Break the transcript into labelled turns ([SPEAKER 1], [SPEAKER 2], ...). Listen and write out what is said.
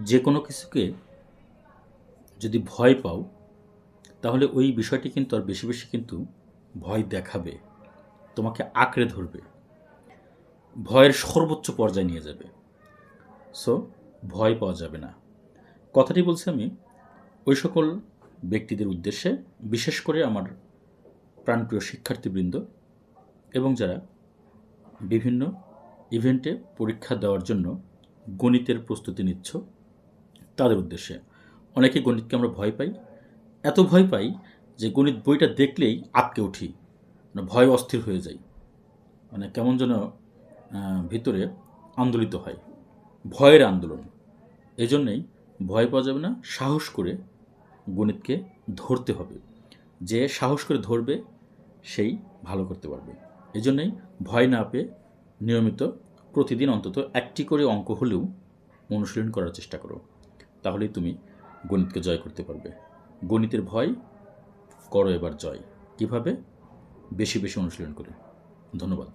[SPEAKER 1] যে কোনো কিছুকে যদি ভয় পাও তাহলে ওই বিষয়টি কিন্তু আর বেশি বেশি কিন্তু ভয় দেখাবে, তোমাকে আঁকড়ে ধরবে, ভয়ের সর্বোচ্চ পর্যায়ে নিয়ে যাবে। সো ভয় পাওয়া যাবে না। কথাটি বলছি আমি ওই সকল ব্যক্তিদের উদ্দেশ্যে, বিশেষ করে আমার প্রাণপ্রিয় শিক্ষার্থীবৃন্দ এবং যারা বিভিন্ন ইভেন্টে পরীক্ষা দেওয়ার জন্য গণিতের প্রস্তুতি নিচ্ছ তাদের উদ্দেশ্যে। অনেকে গণিতকে আমরা ভয় পাই, এত ভয় পাই যে গণিত বইটা দেখলেই আটকে উঠি, মানে ভয় অস্থির হয়ে যাই, মানে কেমন যেন ভিতরে আন্দোলিত হয়, ভয়ের আন্দোলন। এজন্যই ভয় পাওয়া যাবে না, সাহস করে গণিতকে ধরতে হবে। যে সাহস করে ধরবে সেই ভালো করতে পারবে। এজন্যই ভয় না পেয়ে নিয়মিত প্রতিদিন অন্তত একটি করে অঙ্ক হলেও অনুশীলন করার চেষ্টা করো, তাহলেই তুমি গণিতকে জয় করতে পারবে। গণিতের ভয় করো এবার জয়। কিভাবে? বেশি বেশি অনুশীলন করে। ধন্যবাদ।